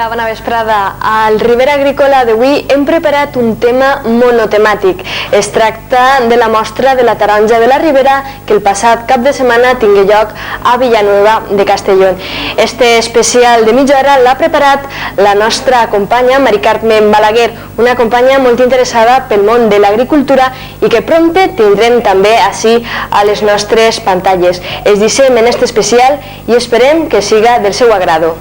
Hola, bona vesprada. Al Ribera Agrícola d'avui hem preparat un tema monotemàtic. Es tracta de la mostra de la taronja de la Ribera que el passat cap de setmana tingué lloc a Villanueva de Castellón. Este especial de mitja hora l'ha preparat la nostra companya Mari Carmen Balaguer, una companya molt interessada pel món de l'agricultura i que prompte tindrem també així a les nostres pantalles. Es deixem en este especial i esperem que siga del seu agrado.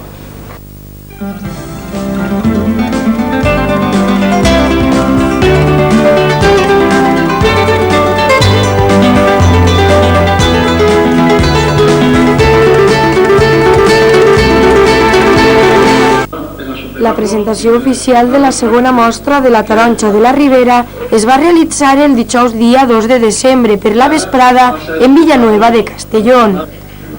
La presentació oficial de la segona mostra de la taronja de la Ribera es va realitzar el dijous dia 2 de desembre per la vesprada en Villanueva de Castellón.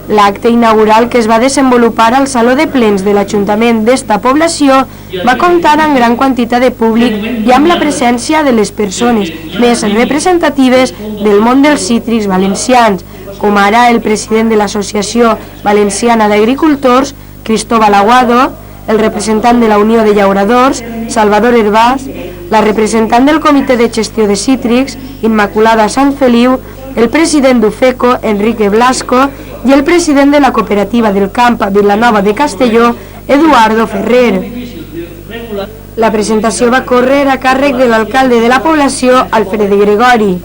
L'acte inaugural que es va desenvolupar al Saló de Plens de l'Ajuntament d'esta població va comptar amb gran quantitat de públic i amb la presència de les persones més representatives del món dels cítrics valencians, com ara el president de l'Associació Valenciana d'Agricultors, Cristóbal Aguado, el representant de la Unió de Llauradors, Salvador Hervás, la representant del Comitè de Gestió de Cítrics, Immaculada Sanfeliu, el president d'UFECO, Enrique Blasco, i el president de la Cooperativa del Camp Vilanova de Castelló, Eduardo Ferrer. La presentació va córrer a càrrec de l'alcalde de la població, Alfred Gregori.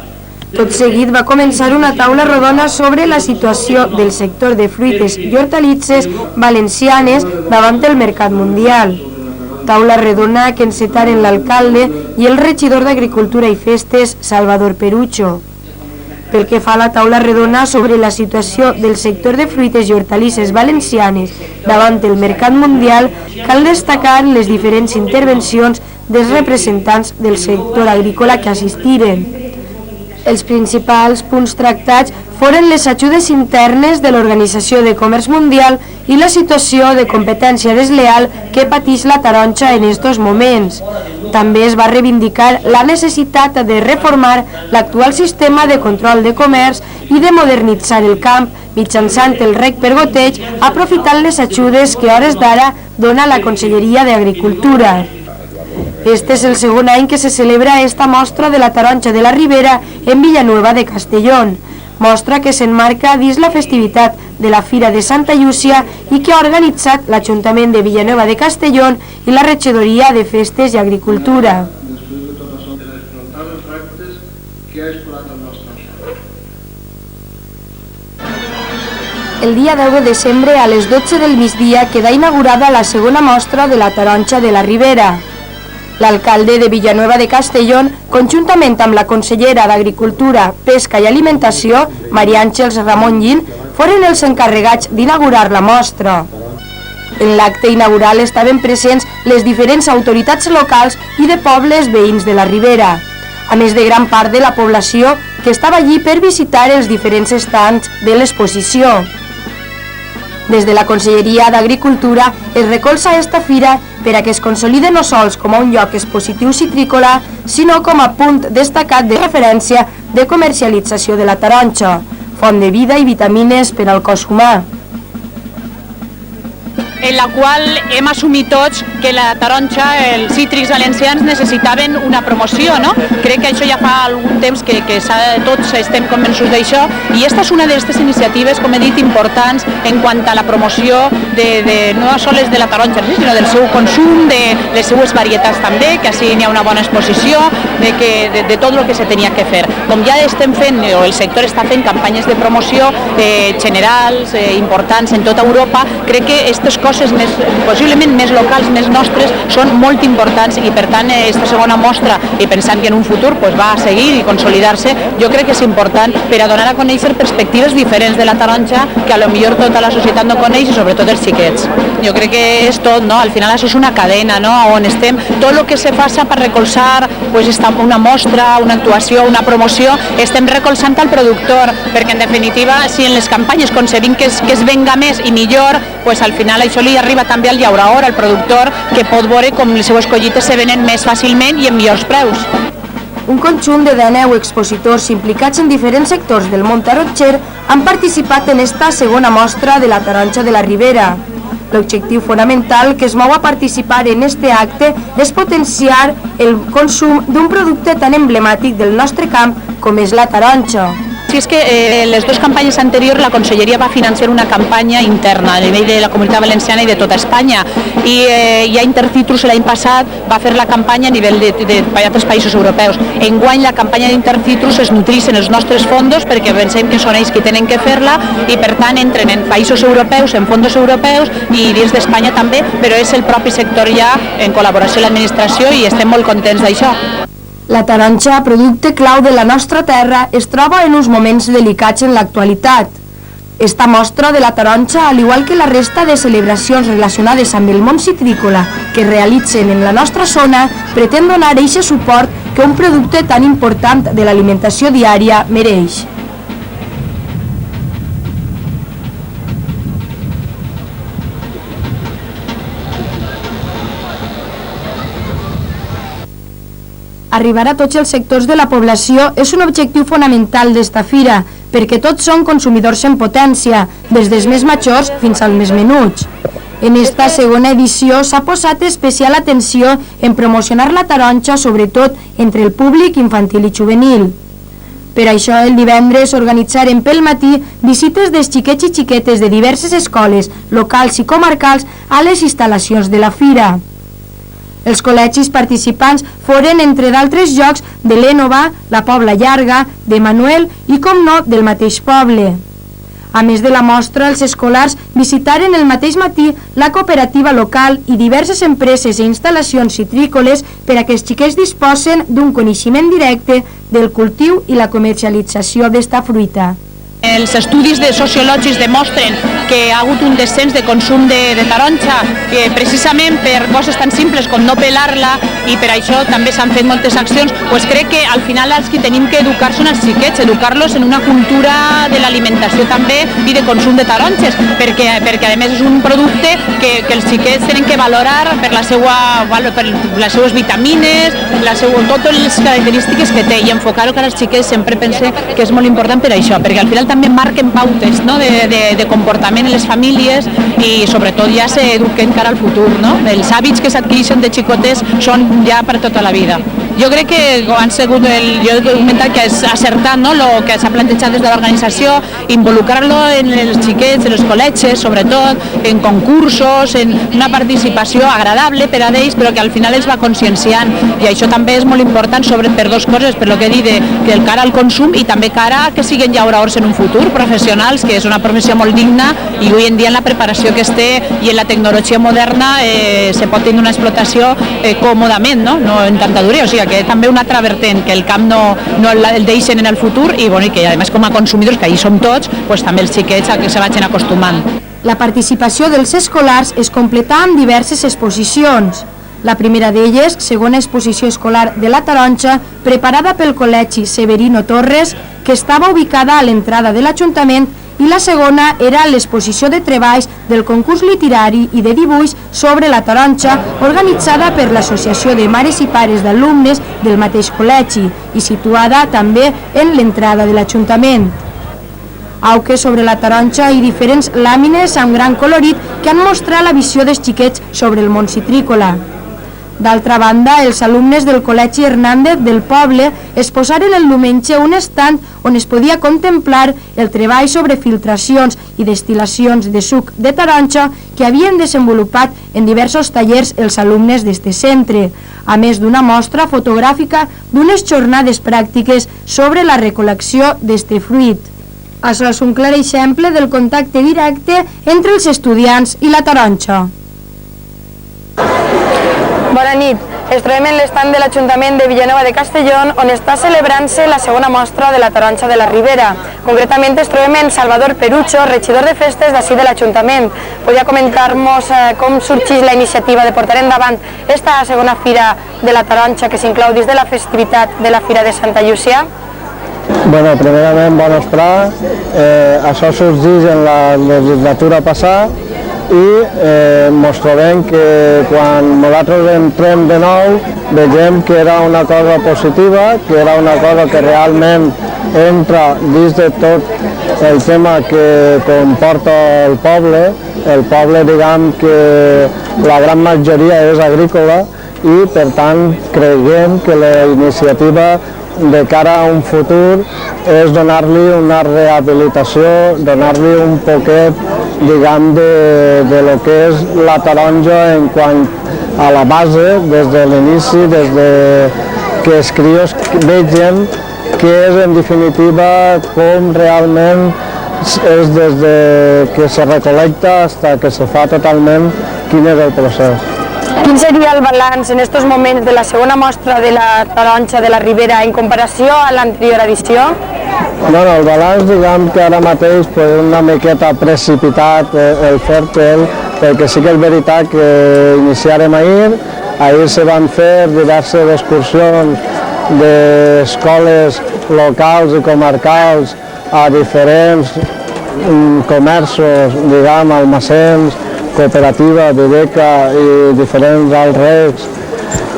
Tot seguit va començar una taula rodona sobre la situació del sector de fruites i hortalisses valencianes davant el mercat mundial. Taula redona que encetaren l'alcalde i el regidor d'Agricultura i Festes, Salvador Perucho. Pel que fa a la taula redona sobre la situació del sector de fruites i hortalisses valencianes davant el mercat mundial, cal destacar les diferents intervencions dels representants del sector agrícola que assistiren. Els principals punts tractats foren les ajudes internes de l'Organització de Comerç Mundial i la situació de competència desleal que pateix la taronja en estos moments. També es va reivindicar la necessitat de reformar l'actual sistema de control de comerç i de modernitzar el camp mitjançant el reg per goteig, aprofitant les ajudes que a hores d'ara dona la Conselleria d'Agricultura. Este és el segon any que se celebra esta mostra de la taronja de la Ribera en Villanueva de Castellón, mostra que s'enmarca dins la festivitat de la Fira de Santa Llúcia i que ha organitzat l'Ajuntament de Villanueva de Castellón i la Regidoria de Festes i Agricultura. El dia 10 de desembre a les 12 del migdia queda inaugurada la segona mostra de la taronja de la Ribera. L'alcalde de Villanueva de Castellón, conjuntament amb la consellera d'Agricultura, Pesca i Alimentació, Maria Àngels Ramon Llin, foren els encarregats d'inaugurar la mostra. En l'acte inaugural estaven presents les diferents autoritats locals i de pobles veïns de la Ribera, a més de gran part de la població que estava allí per visitar els diferents estands de l'exposició. Des de la Conselleria d'Agricultura es recolza esta fira per a que es consolide no sols com a un lloc expositiu citrícola, sinó com a punt destacat de referència de comercialització de la taronja, font de vida i vitamines per al cos humà. En la qual hem assumit tots que la taronja, els cítrics valencians necessitaven una promoció, no? Crec que això ja fa algun temps que tots estem convençuts d'això i aquesta és una d'aquestes iniciatives, com he dit, importants en quant a la promoció no sols de la taronja, sinó del seu consum, de les seues varietats també, que així n'hi ha una bona exposició, de tot el que se tenia que fer. Com ja estem fent, o el sector està fent campanyes de promoció generals, importants en tota Europa, crec que aquestes coses possiblement més locals, més nostres, són molt importants i per tant aquesta segona mostra, i pensant que en un futur va a seguir i consolidar-se, jo crec que és important per a donar a conèixer perspectives diferents de la taronja que a lo millor tota la societat no coneix i sobretot els xiquets. Jo crec que és tot, no? Al final això és una cadena, no? On estem, tot el que se faça per recolzar una mostra, una actuació, una promoció, estem recolzant al productor, perquè en definitiva si en les campanyes aconseguim que es venga més i millor, al final això li arriba també al llaurador, al productor, que pot veure com les seues collites se venen més fàcilment i en millors preus. Un conjunt de 19 expositors implicats en diferents sectors del món tarotxer han participat en esta segona mostra de la taronja de la Ribera. L'objectiu fonamental que es mou a participar en este acte és potenciar el consum d'un producte tan emblemàtic del nostre camp com és la taronja. Sí, és que les dues campanyes anteriors la Conselleria va financiar una campanya interna a nivell de la Comunitat Valenciana i de tota Espanya, i ja Intercitrus l'any passat va fer la campanya a nivell d'altres països europeus. Enguany la campanya d'Intercitrus es nutrix en els nostres fondos perquè pensem que són ells qui tenen que fer-la i per tant entren en països europeus, en fondos europeus i dins d'Espanya també, però és el propi sector ja en col·laboració amb l'administració i estem molt contents d'això. La taronja, producte clau de la nostra terra, es troba en uns moments delicats en l'actualitat. Esta mostra de la taronja, al igual que la resta de celebracions relacionades amb el món citrícola que realitzen en la nostra zona, pretén donar eixe suport que un producte tan important de l'alimentació diària mereix. Arribar a tots els sectors de la població és un objectiu fonamental d'esta fira, perquè tots són consumidors en potència, des dels més majors fins als més menuts. En esta segona edició s'ha posat especial atenció en promocionar la taronja, sobretot entre el públic infantil i juvenil. Per això, el divendres organitzarem pel matí visites dels xiquets i xiquetes de diverses escoles, locals i comarcals a les instal·lacions de la fira. Els col·legis participants foren, entre d'altres llocs, de l'Énova, la Pobla Llarga, de Manuel i, com no, del mateix poble. A més de la mostra, els escolars visitaren el mateix matí la cooperativa local i diverses empreses i instal·lacions citrícoles per a que els xiquets disposen d'un coneixement directe del cultiu i la comercialització d'esta fruita. Els estudis sociològics demostren que hi ha hagut un descens de consum de taronja, precisament per coses tan simples com no pelar-la, i per això també s'han fet moltes accions. Pues crec que al final els que tenim que educar són els xiquets, educar-los en una cultura de l'alimentació també i de consum de taronges, perquè a més és un producte que els xiquets tenen que valorar per les seues vitamines, totes les característiques que té, i enfocar-ho que els xiquets sempre pense que és molt important per això, perquè al final també marquen pautes, no?, de comportament en les famílies i sobretot ja s'eduquen cara al futur, no? Els hàbits que s'adquireixen de xicotes són ja per tota la vida. Jo crec que han sigut, jo he comentat que és acertat, no?, el que s'ha plantejat des de l'organització, involucrar-lo en els xiquets, en els col·legis, sobretot, en concursos, en una participació agradable per a ells, però que al final els va conscienciant, i això també és molt important per dues coses, per lo que he dit, que el cara al consum i també cara que siguen llauradors en un futur, professionals, que és una professió molt digna, i avui en dia en la preparació que es té i en la tecnologia moderna se pot tenir una explotació còmodament, no en tanta duresa, o sigui que també un altre vertent, que el camp no el deixen en el futur i que a més com a consumidors, que ahí som tots, també els xiquets a que se vagin acostumant. La participació dels escolars es completà amb diverses exposicions. La primera d'elles, segona exposició escolar de la taronja, preparada pel Col·legi Severino Torres, que estava ubicada a l'entrada de l'Ajuntament, i la segona era l'exposició de treballs del concurs literari i de dibuix sobre la taronja, organitzada per l'Associació de Mares i Pares d'Alumnes del mateix col·legi i situada també en l'entrada de l'Ajuntament. Auques sobre la taronja i diferents làmines amb gran colorit que han mostrat la visió dels xiquets sobre el món citrícola. D'altra banda, els alumnes del Col·legi Hernández del poble exposaren el diumenge un estand on es podia contemplar el treball sobre filtracions i destil·lacions de suc de taronja que havien desenvolupat en diversos tallers els alumnes d'este centre, a més d'una mostra fotogràfica d'unes jornades pràctiques sobre la recol·lecció d'este fruit. Això és un clar exemple del contacte directe entre els estudiants i la taronja. Bona nit. Ens trobem en l'estand de l'Ajuntament de Vilanova de Castellón, on està celebrant-se la segona mostra de la taronja de la Ribera. Concretament ens trobem en Salvador Perucho, regidor de festes d'ací de l'Ajuntament. Podria comentar-nos com sorgeix la iniciativa de portar endavant esta segona fira de la taronja que s'inclou dins de la festivitat de la Fira de Santa Llúcia? Bueno, primerament, bon vesprà. Això sorgeix en la legislatura passada i ens trobem que quan nosaltres entrem de nou vegem que era una cosa positiva, que era una cosa que realment entra dins de tot el tema que comporta el poble el poble, diguem que la gran majoria és agrícola i per tant creiem que la iniciativa de cara a un futur és donar-li una rehabilitació, donar-li un poquet, diguem, de lo que és la taronja en quant a la base, des de l'inici, des de que els crios vegin que és en definitiva com realment és des de que se recolecta fins que se fa totalment quin és el procés. Quin seria el balanç en aquests moments de la segona mostra de la taronja de la Ribera en comparació a l'anterior edició? Bueno, el balanç, diguem que ara mateix és una miqueta precipitat el fer-te'l, perquè sí que és veritat que iniciarem ahir se van fer diverses excursions d'escoles locals i comarcals a diferents comerços, diguem, almacens, cooperativa, biblioteca i diferents alts recs,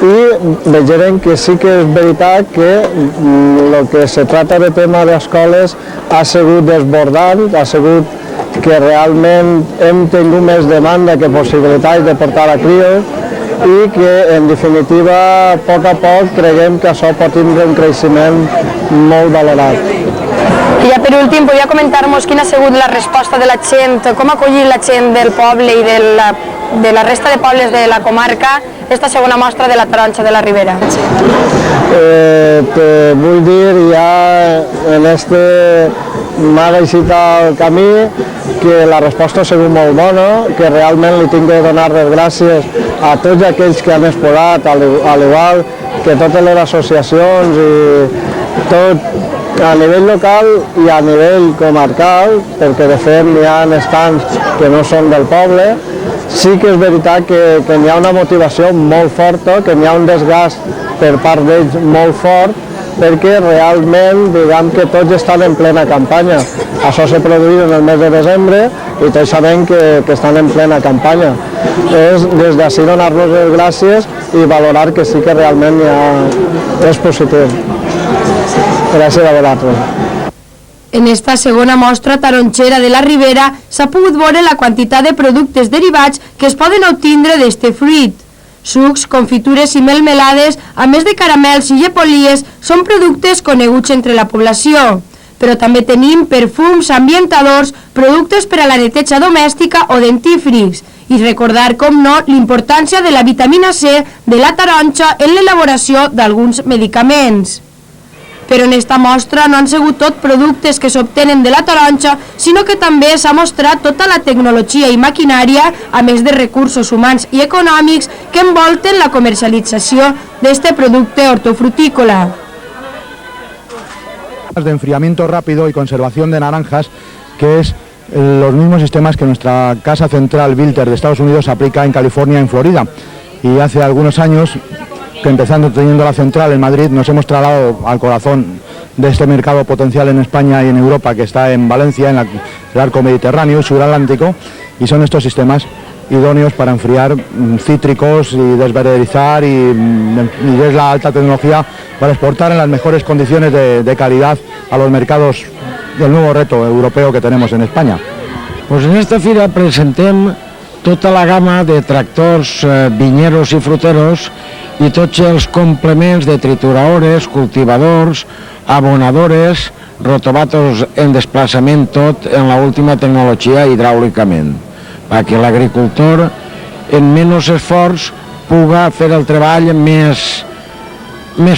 i vegem que sí que és veritat que el que se trata de tema d'escoles ha sigut desbordant, ha sigut que realment hem tingut més demanda que possibilitats de portar a crios i que en definitiva a poc creiem que això pot tindre un creixement molt valorat. I ja per últim, podria comentar-nos quina ha sigut la resposta de la gent, com ha acollit la gent del poble i de la resta de pobles de la comarca esta segona mostra de la taronja de la Ribera? Te vull dir ja en este m'ha deixat el camí que la resposta ha sigut molt bona, que realment li tinc de donar les gràcies a tots aquells que han exposat, al igual que totes les associacions i tot a nivell local i a nivell comarcal, perquè de fet n'hi ha estants que no són del poble. Sí que és veritat que n'hi ha una motivació molt forta, que n'hi ha un desgast per part d'ells molt fort, perquè realment, diguem que tots estan en plena campanya. Això s'ha produït en el mes de desembre i tots sabem que estan en plena campanya. És des d'ací donar-los les gràcies i valorar que sí que realment és positiu. Gràcies a vosaltres. En esta segona mostra taronxera de la Ribera s'ha pogut veure la quantitat de productes derivats que es poden obtindre d'este fruit. Sucs, confitures i melmelades, a més de caramels i llepolies, són productes coneguts entre la població. Però també tenim perfums, ambientadors, productes per a la neteja domèstica o dentífrics. I recordar, com no, l'importància de la vitamina C de la taronja en l'elaboració d'alguns medicaments. Però en esta mostra no han sigut tot productes que s'obtenen de la taronja, sinó que també s'ha mostrat tota la tecnologia i maquinària, a més de recursos humans i econòmics, que envolten la comercialització d'este producte hortofrutícola. De enfriamiento rápido y conservación de naranjas, que es los mismos sistemas que nuestra casa central Bilter de Estados Unidos aplica en California y en Florida. Y hace algunos años, que empezando teniendo la central en Madrid, nos hemos trasladado al corazón de este mercado potencial en España y en Europa, que está en Valencia, en el arco mediterráneo y suratlántico, y son estos sistemas idóneos para enfriar cítricos y desverdizar, y es la alta tecnología para exportar en las mejores condiciones de calidad a los mercados del nuevo reto europeo que tenemos en España. Pues en esta fira presentem tota la gamma de tractors vinyeros i fruteros i tots els complements de trituradores, cultivadors, abonadores, rotovatos en desplaçament, tot en l'última tecnologia hidràulicament, perquè l'agricultor en menys esforç puga fer el treball més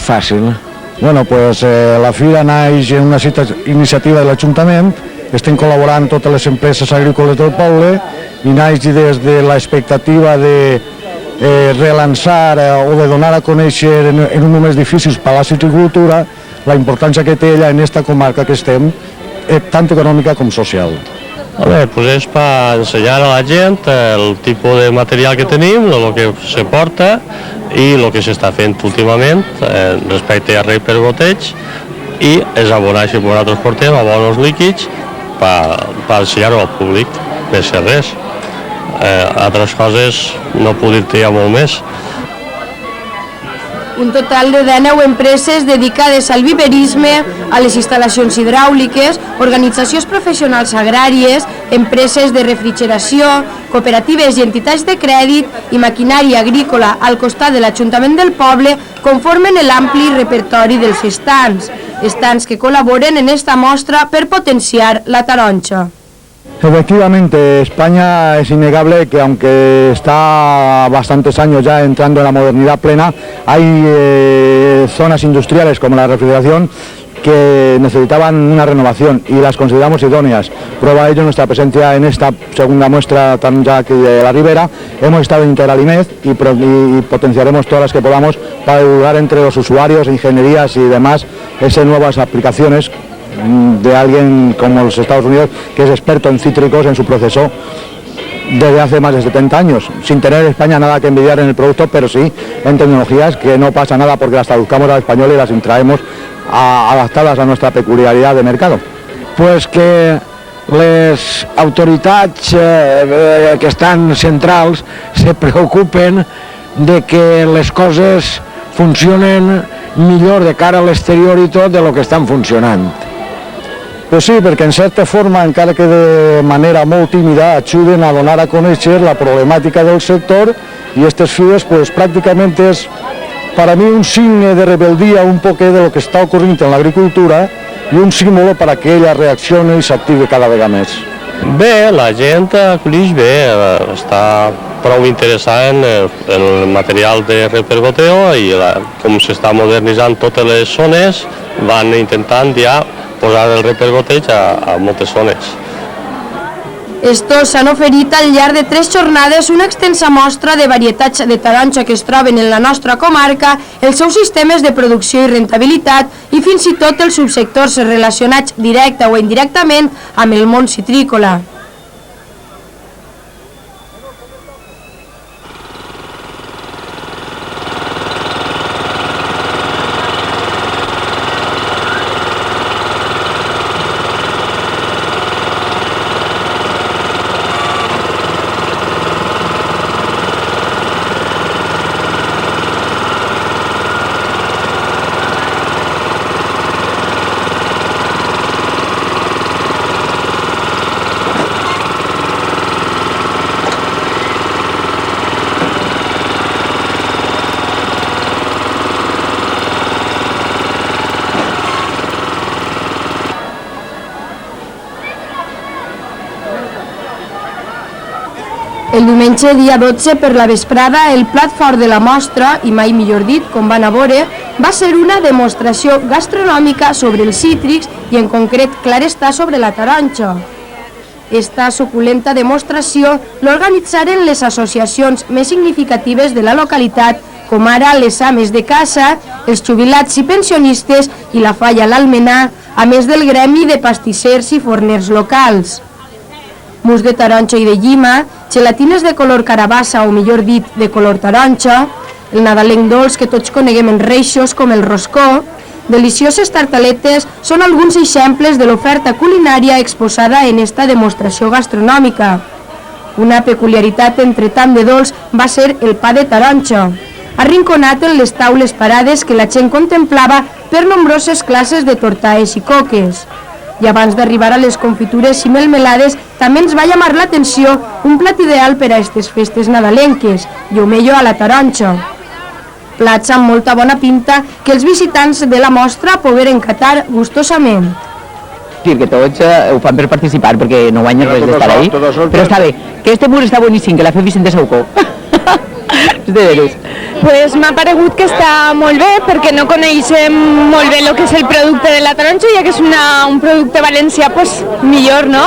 fàcil. Bueno, pues la fira naix en una iniciativa de l'Ajuntament, estem col·laborant totes les empreses agrícoles del poble i naix des de l'expectativa de relançar o de donar a conèixer en un moment difícil per a la citricultura la importància que té ella en aquesta comarca que estem, tant econòmica com social. Bé, pues és per ensenyar a la gent el tipus de material que tenim, el que se porta i el que s'està fent últimament respecte a rei per goteig, i és abonar que nosaltres portem abons líquids per ensenyar-ho al públic, més que res. Altres coses no puc dir-te ja molt més. Un total de 19 empreses dedicades al viverisme, a les instal·lacions hidràuliques, organitzacions professionals agràries, empreses de refrigeració, cooperatives i entitats de crèdit i maquinària agrícola al costat de l'Ajuntament del poble conformen l'ampli repertori dels estants que col·laboren en esta mostra per potenciar la taronja. Efectivamente, España es innegable que aunque está bastantes años ya entrando en la modernidad plena, hay zonas industriales como la refrigeración que necesitaban una renovación y las consideramos idóneas. Prueba de ello nuestra presencia en esta segunda muestra taronja aquí de la Ribera. Hemos estado en Interalimed y potenciaremos todas las que podamos para divulgar entre los usuarios, ingenierías y demás esas nuevas aplicaciones de alguien como los Estados Unidos, que es experto en cítricos en su proceso desde hace más de 70 años, sin tener España nada que envidiar en el producto, pero sí en tecnologías que no pasa nada porque las traduzcamos al español y las traemos adaptadas a nuestra peculiaridad de mercado. Pues que les autoritats que estan centrals se preocupen de que les coses funcionen millor de cara a l'exterior i tot de lo que estan funcionant. Pues sí, perquè en certa forma, encara que de manera molt tímida, ajuden a donar a conèixer la problemàtica del sector y estas fires pues prácticamente es para mí un signo de rebeldía un poco de lo que está ocurriendo en la agricultura y un símbolo para que ella reaccione i s'active cada vegada més. Bé, la gent acollix bé, està prou interessada en el material de repergoteo i com s'està modernitzant totes les zones, van intentant ja posar el repergoteig a moltes zones. Estos s'han oferit al llarg de 3 jornades una extensa mostra de varietats de taronja que es troben en la nostra comarca, els seus sistemes de producció i rentabilitat i fins i tot els subsectors relacionats directa o indirectament amb el món citrícola. El diumenge, dia 12, per la vesprada, el plat fort de la mostra, i mai millor dit, com van a veure, va ser una demostració gastronòmica sobre els cítrics i en concret, clar està, sobre la taronja. Esta suculenta demostració l'organitzaren les associacions més significatives de la localitat, com ara les ames de casa, els jubilats i pensionistes i la Falla l'Almenar, a més del gremi de pastissers i forners locals. Mus de taronja i de llima, gelatines de color carabassa o millor dit de color taronja, el nadalenc dolç que tots coneguem en reixos com el roscó, delicioses tartaletes són alguns exemples de l'oferta culinària exposada en esta demostració gastronòmica. Una peculiaritat entre tant de dolç va ser el pa de taronja, arrinconat en les taules parades que la gent contemplava per nombroses classes de tortaes i coques. I abans d'arribar a les confitures i melmelades, també ens va llamar l'atenció un plat ideal per a aquestes festes nadalenques, llomello a la taronja. Plats amb molta bona pinta que els visitants de la mostra pogueren catar gustosament. Que tots ho fan per participar, perquè no guanyen res d'estar ahí, però està bé, que este mur està boníssim, que l'ha fet Vicente Saucó. Pues m'ha paregut que està molt bé perquè no coneixem molt bé el que és el producte de la taronja, ja que és un producte valencià, pues millor, no?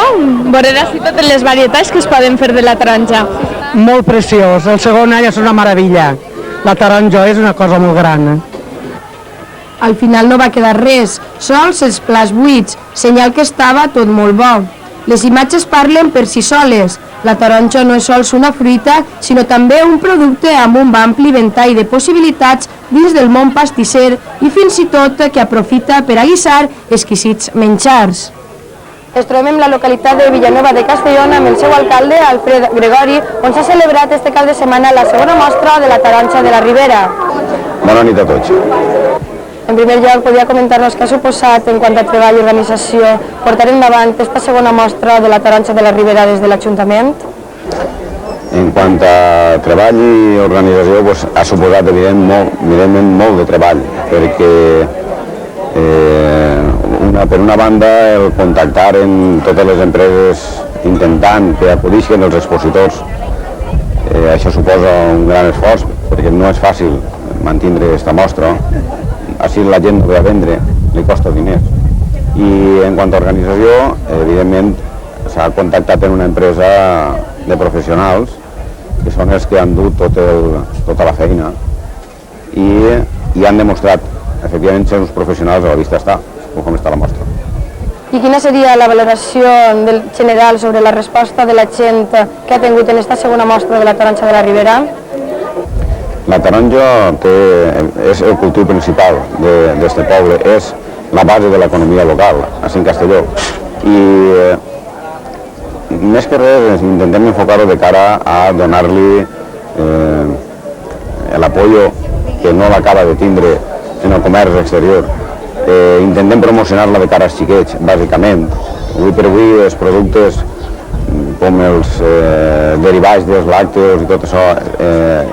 Veure així totes les varietats que es poden fer de la taronja. Molt preciós, el segon any és una meravella, la taronja és una cosa molt gran. Al final no va quedar res, sols els plats buits, senyal que estava tot molt bo. Les imatges parlen per si soles. La taronja no és sols una fruita, sinó també un producte amb un ampli ventall de possibilitats dins del món pastisser i fins i tot que aprofita per a guisar exquisits menjars. Es trobem en la localitat de Villanueva de Castellón amb el seu alcalde, Alfred Gregori, on s'ha celebrat este cap de setmana la segona mostra de la taronja de la Ribera. Bona nit a tots. En primer lloc, podria comentar-nos què ha suposat en quant a treball i organització portar endavant aquesta segona mostra de la taronja de la Ribera des de l'Ajuntament? En quant a treball i organització, doncs, ha suposat evidentment molt de treball, perquè per una banda el contactar amb totes les empreses intentant que acudisquen els expositors, això suposa un gran esforç, perquè no és fàcil mantenir aquesta mostra, així la gent no ve a vendre, li costa diners. I en quant a organització, evidentment s'ha contactat amb una empresa de professionals que són els que han dut tota la feina i han demostrat efectivament ser uns professionals, a la vista està, com està la mostra. I quina seria la valoració general sobre la resposta de la gent que ha tingut en aquesta segona mostra de la taronja de la Ribera? La taronja és el cultiu principal d'aquest poble, és la base de l'economia local, a Sant Castelló. I més que res intentem enfocar-ho de cara a donar-li l'apoyo que no l'acaba de tindre en el comerç exterior. Intentem promocionar-la de cara als xiquets, bàsicament. Avui per avui els productes com els derivats dels làcteos i tot això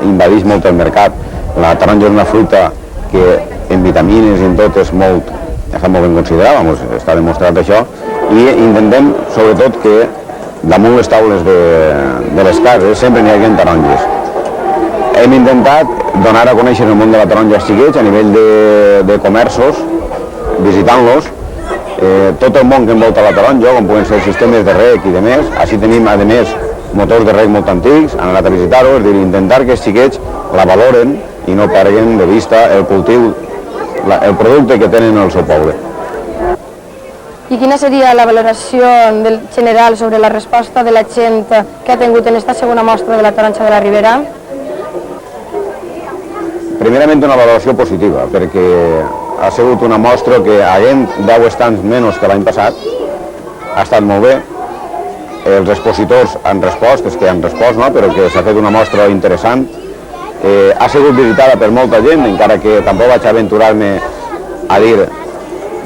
invadeix molt el mercat. La taronja és una fruita que en vitamines i en tot està molt ben considerada, està demostrat això, i intentem sobretot que damunt les taules de les cases sempre n'hi hagi taronges. Hem intentat donar a conèixer el món de la taronja als xiquets a nivell de comerços, visitant-los, tot el món que envolta la taronja, com poden ser sistemes de rec i demés. Així tenim, a més, motors de rec molt antics, han anat a visitar-ho, és a dir, intentar que els xiquets la valoren i no perdin de vista el cultiu, el producte que tenen al seu poble. I quina seria la valoració general sobre la resposta de la gent que ha tingut en aquesta segona mostra de la taronja de la Ribera? Primerament una valoració positiva, perquè ha sigut una mostra que, havent 10 estants menys que l'any passat, ha estat molt bé. Els expositors han respost, els que han respost, no? Però que s'ha fet una mostra interessant. Ha sigut visitada per molta gent, encara que tampoc vaig aventurar-me a dir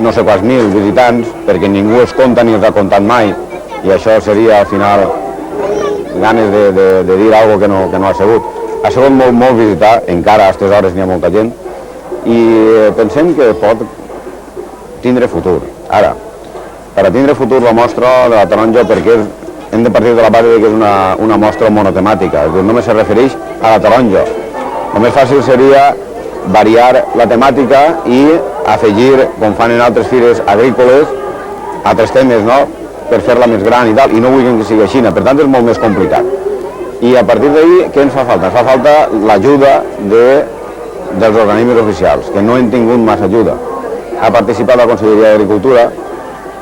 no sé quants mil visitants, perquè ningú els compta ni els ha comptat mai, i això seria al final ganes de dir alguna cosa que no ha sigut. Ha sigut molt visitat, encara a aquestes hores n'hi ha molta gent, i pensem que pot tindre futur. Ara, per a tindre futur la mostra de la taronja, perquè hem de partir de la base que és una mostra monotemàtica, és a dir, només se refereix a la taronja. El més fàcil seria variar la temàtica i afegir, com fan en altres fires agrícoles, altres temes, no?, per fer-la més gran i tal, i no vull que sigui així, per tant és molt més complicat. I a partir d'ahir, què ens fa falta? Ens fa falta l'ajuda dels organismes oficials, que no hem tingut massa ajuda. Ha participat la Conselleria d'Agricultura,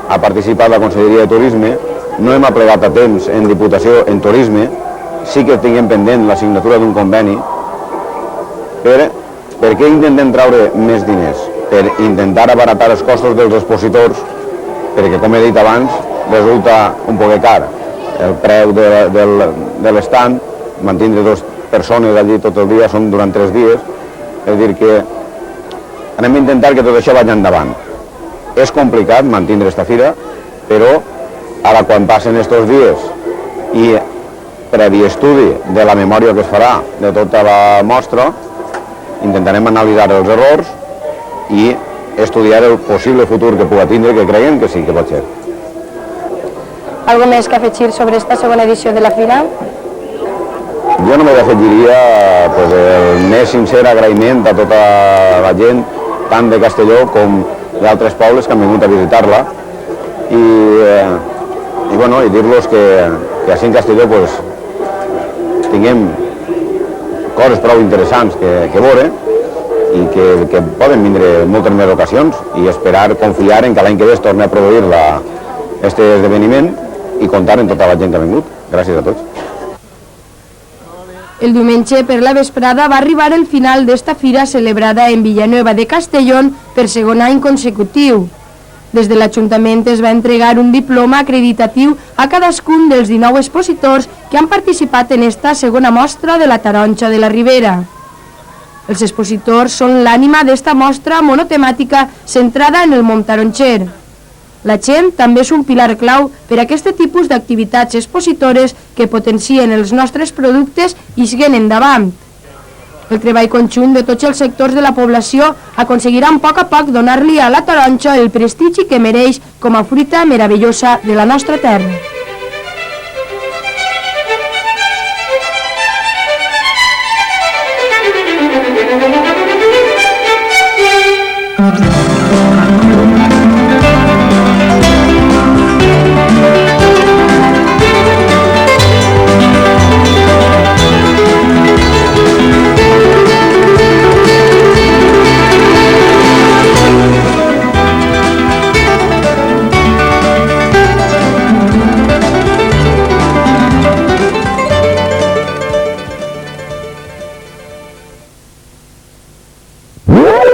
ha participat la Conselleria de Turisme, no hem aplegat a temps en Diputació en Turisme, sí que tinguem pendent la signatura d'un conveni. Per què intentem treure més diners? Per intentar abaratar els costos dels expositors, perquè, com he dit abans, resulta un poc car. El preu de l'estand, mantenir 2 persones allí tot el dia, són durant 3 dies, és a dir que anem a intentar que tot això vagi endavant. És complicat mantenir aquesta fira, però ara quan passen aquests dies i previ estudi de la memòria que es farà de tota la mostra, intentarem analitzar els errors i estudiar el possible futur que pugui tindre, que creiem que sí, que pot ser. Algo més que afegir sobre esta segona edició de la fira? Jo només afegiria el més sincer agraïment a tota la gent, tant de Castelló com d'altres pobles que han vingut a visitar-la, i dir-los que així en Castelló tinguem coses prou interessants que veure i que poden vindre moltes més ocasions, i esperar, confiar en que l'any que ve es torni a produir aquest esdeveniment i comptar amb tota la gent que ha vingut. Gràcies a tots. El diumenge per la vesprada va arribar el final d'esta fira celebrada en Villanueva de Castellón per segon any consecutiu. Des de l'Ajuntament es va entregar un diploma acreditatiu a cadascun dels 19 expositors que han participat en esta segona mostra de la taronja de la Ribera. Els expositors són l'ànima d'esta mostra monotemàtica centrada en el món taronxer. La gent també és un pilar clau per a aquest tipus d'activitats expositores que potencien els nostres productes i siguen endavant. El treball conjunt de tots els sectors de la població aconseguirà a poc donar-li a la taronja el prestigi que mereix com a fruita meravellosa de la nostra terra.